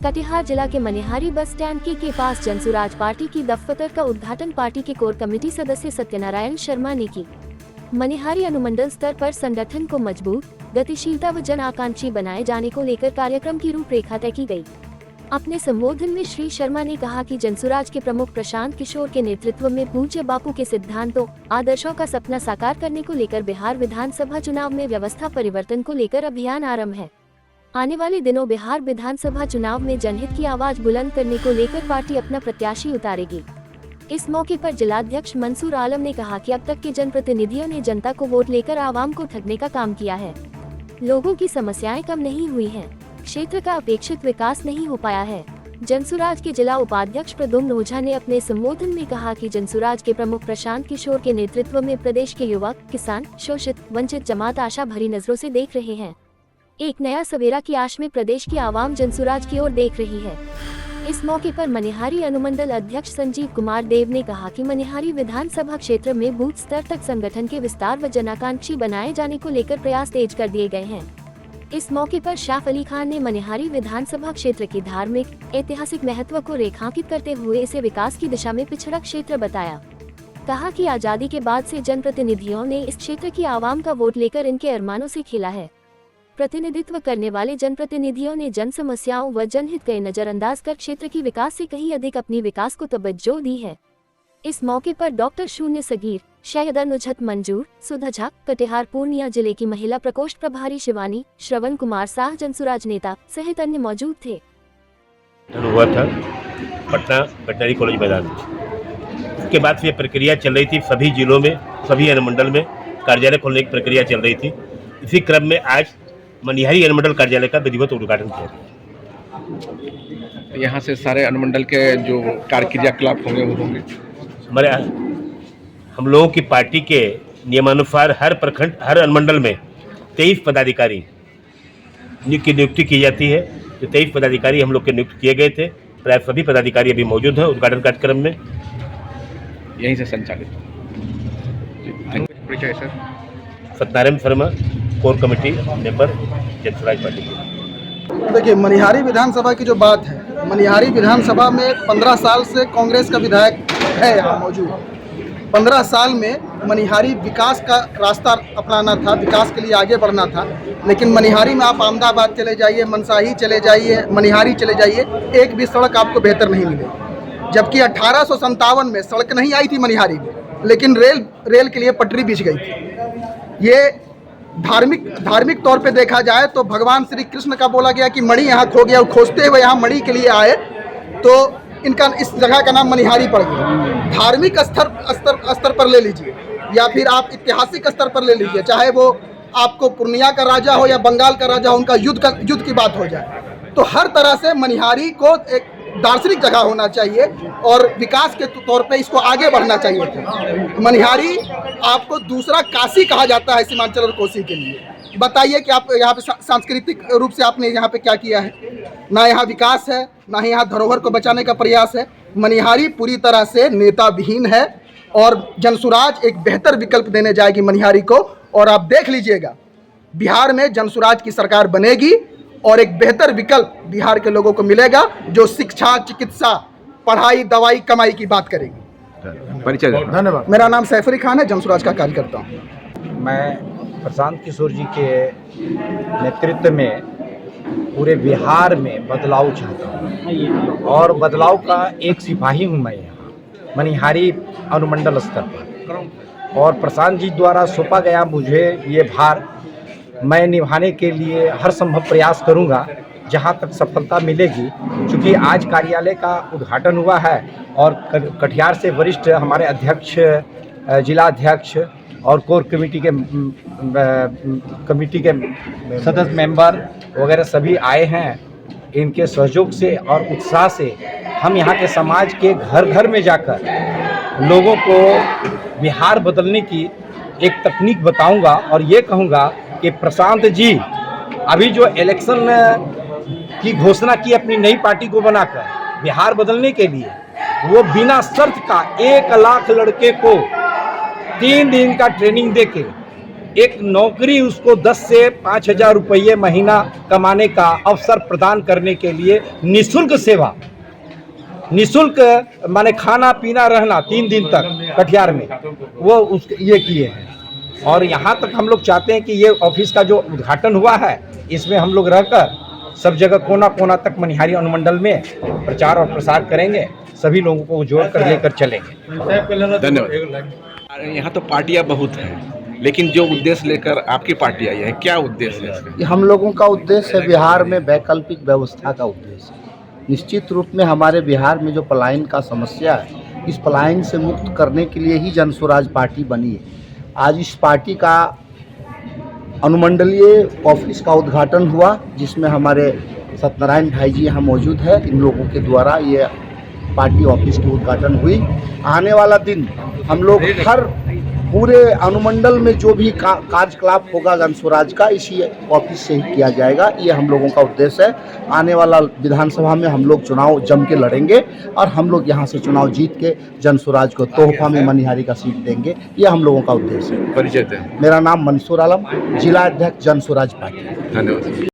कटिहार जिला के Manihari bus stand के पास जनसुराज पार्टी की दफ्तर का उद्घाटन पार्टी के कोर कमेटी सदस्य सत्यनारायण शर्मा ने की। मनिहारी अनुमंडल स्तर पर संगठन को मजबूत, गतिशीलता व जन आकांक्षी बनाए जाने को लेकर कार्यक्रम की रूपरेखा तय की गई। अपने संबोधन में श्री शर्मा ने कहा कि जनसुराज के प्रमुख प्रशांत किशोर के नेतृत्व में पूज्य बापू के सिद्धांतों, आदर्शों का सपना साकार करने को लेकर बिहार विधानसभा चुनाव में व्यवस्था परिवर्तन को लेकर अभियान आरंभ है। आने वाले दिनों बिहार विधानसभा चुनाव में जनहित की आवाज बुलंद करने को लेकर पार्टी अपना प्रत्याशी उतारेगी। इस मौके पर जिलाध्यक्ष मंसूर आलम ने कहा कि अब तक के जनप्रतिनिधियों ने जनता को वोट लेकर आवाम को ठगने का काम किया है। लोगों की समस्याएं कम नहीं हुई हैं, क्षेत्र का अपेक्षित विकास नहीं हो पाया है। जनसुराज के जिला उपाध्यक्ष प्रद्युम्न ओझा ने अपने संबोधन में कहा कि जनसुराज के प्रमुख प्रशांत किशोर के नेतृत्व में प्रदेश के युवक, किसान, शोषित, वंचित जमात आशा भरी नजरों से देख रहे हैं। एक नया सवेरा की आश में प्रदेश की आवाम जनसुराज की ओर देख रही है। इस मौके पर मनिहारी अनुमंडल अध्यक्ष संजीव कुमार देव ने कहा कि मनिहारी विधानसभा क्षेत्र में बूथ स्तर तक संगठन के विस्तार व जनाकांक्षी बनाए जाने को लेकर प्रयास तेज कर दिए गए हैं। इस मौके पर शाफ अली खान ने मनिहारी विधानसभा क्षेत्र की धार्मिक, ऐतिहासिक महत्व को रेखांकित करते हुए इसे विकास की दिशा में पिछड़ा क्षेत्र बताया। कहा कि आजादी के बाद से जनप्रतिनिधियों ने इस क्षेत्र की आवाम का वोट लेकर इनके अरमानों से खेला है। प्रतिनिधित्व करने वाले जनप्रतिनिधियों ने जन समस्याओं व जनहित को नजरअंदाज कर क्षेत्र की विकास से कहीं अधिक अपनी विकास को तवज्जो दी है। इस मौके पर डॉक्टर शून्य सगीर, शैयदा नुजहत मंजूर, सुधा झा, कटिहार पूर्णिया जिले की महिला प्रकोष्ठ प्रभारी शिवानी, श्रवण कुमार साह जनसुराज नेता सहित अन्य मौजूद थे। हुआ था पटना वेटनरी कॉलेज मैदान में। उसके बाद से प्रक्रिया चल रही थी, सभी जिलों में, सभी अनुमंडल में कार्यालय खोलने की प्रक्रिया चल रही थी। इसी क्रम में आज मनिहारी अनुमंडल कार्यालय का विधिवत उद्घाटन किया। यहाँ से सारे अनुमंडल के जो कार्य क्रियाकलाप होंगे वो होंगे। हमारे हम लोगों की पार्टी के नियमानुसार हर प्रखंड, हर अनुमंडल में 23 पदाधिकारी की नियुक्ति की जाती है। जो 23 पदाधिकारी हम लोग के नियुक्त किए गए थे, प्राय सभी पदाधिकारी अभी मौजूद हैं उद्घाटन कार्यक्रम में। यहीं से संचालित परिचय sir. Satyanarayan Sharma, core committee member Jan Suraaj party की। देखिए, मनिहारी विधानसभा की जो बात है, मनिहारी विधानसभा में 15 साल से कांग्रेस का विधायक है यहाँ मौजूद। 15 साल में मनिहारी विकास का रास्ता अपनाना था, विकास के लिए आगे बढ़ना था। लेकिन मनिहारी में आप अहमदाबाद चले जाइए, मनसाही चले जाइए, मनिहारी चले जाइए, एक भी सड़क आपको बेहतर नहीं मिलेगी। जबकि 1857 में सड़क नहीं आई थी मनिहारी में, लेकिन रेल के लिए पटरी बिछ गई थी। ये धार्मिक तौर पे देखा जाए तो भगवान श्री कृष्ण का बोला गया कि मणि यहाँ खो गया, खोजते हुए यहाँ मणि के लिए आए, तो इनका इस जगह का नाम मनिहारी पड़ गया। धार्मिक स्तर पर ले लीजिए या फिर आप ऐतिहासिक स्तर पर ले लीजिए, चाहे वो आपको पूर्णिया का राजा हो या बंगाल का राजा हो, उनका युद्ध की बात हो जाए, तो हर तरह से मनिहारी को एक दार्शनिक जगह होना चाहिए और विकास के तौर पे इसको आगे बढ़ना चाहिए था। मनिहारी आपको दूसरा काशी कहा जाता है सीमांचल और कोसी के लिए। बताइए कि आप यहाँ पे सांस्कृतिक रूप से आपने यहाँ पे क्या किया है? ना यहाँ विकास है, ना ही यहाँ धरोहर को बचाने का प्रयास है। मनिहारी पूरी तरह से नेता विहीन है और जनसुराज एक बेहतर विकल्प देने जाएगी मनिहारी को। और आप देख लीजिएगा, बिहार में जनसुराज की सरकार बनेगी और एक बेहतर विकल्प बिहार के लोगों को मिलेगा, जो शिक्षा, चिकित्सा, पढ़ाई, दवाई, कमाई की बात करेगी। परिचय। धन्यवाद। मेरा नाम सैफ अली खान है, जनसुराज का कार्यकर्ता हूँ। मैं प्रशांत किशोर जी के नेतृत्व में पूरे बिहार में बदलाव चाहता हूँ और बदलाव का एक सिपाही हूँ मैं यहाँ मनिहारी अनुमंडल स्तर पर। और प्रशांत जी द्वारा सौंपा गया मुझे ये भार मैं निभाने के लिए हर संभव प्रयास करूंगा, जहां तक सफलता मिलेगी। क्योंकि आज कार्यालय का उद्घाटन हुआ है और कटिहार से वरिष्ठ हमारे अध्यक्ष, जिला अध्यक्ष और कोर कमेटी के सदस्य मेंबर वगैरह सभी आए हैं। इनके सहयोग से और उत्साह से हम यहाँ के समाज के घर घर में जाकर लोगों को बिहार बदलने की एक तकनीक बताऊंगा और ये कहूँगा कि प्रशांत जी अभी जो इलेक्शन की घोषणा की अपनी नई पार्टी को बनाकर बिहार बदलने के लिए, वो बिना शर्त का 1 लाख लड़के को 3 दिन का ट्रेनिंग देके एक नौकरी उसको 10 से 5,000 रुपये महीना कमाने का अवसर प्रदान करने के लिए निःशुल्क सेवा, निःशुल्क माने खाना पीना रहना 3 दिन तक कटिहार में, वो उस ये किए हैं। और यहाँ तक हम लोग चाहते हैं कि ये ऑफिस का जो उद्घाटन हुआ है, इसमें हम लोग रहकर सब जगह कोना कोना तक मनिहारी अनुमंडल में प्रचार और प्रसार करेंगे, सभी लोगों को जोड़कर लेकर चलेंगे। धन्यवाद। यहाँ तो पार्टियाँ बहुत हैं, लेकिन जो उद्देश्य लेकर आपकी पार्टी आई है, क्या उद्देश्य है इसका? ये हम लोगों का उद्देश्य है बिहार में वैकल्पिक व्यवस्था का उद्देश्य है। निश्चित रूप में हमारे बिहार में जो पलायन का समस्या है, इस पलायन से मुक्त करने के लिए ही जन स्वराज पार्टी बनी है। आज इस पार्टी का अनुमंडलीय ऑफिस का उद्घाटन हुआ, जिसमें हमारे सत्यनारायण भाई जी यहाँ मौजूद है। इन लोगों के द्वारा ये पार्टी ऑफिस की उद्घाटन हुई। आने वाला दिन हम लोग हर पूरे अनुमंडल में जो भी कार्यकलाप होगा जन स्वराज का, इसी ऑफिस से ही किया जाएगा। ये हम लोगों का उद्देश्य है। आने वाला विधानसभा में हम लोग चुनाव जम के लड़ेंगे और हम लोग यहाँ से चुनाव जीत के जन स्वराज को तोहफा में मनिहारी का सीट देंगे। ये हम लोगों का उद्देश्य है। परिचय दें। मेरा नाम मंसूर आलम, जिला अध्यक्ष जन स्वराज पार्टी। धन्यवाद।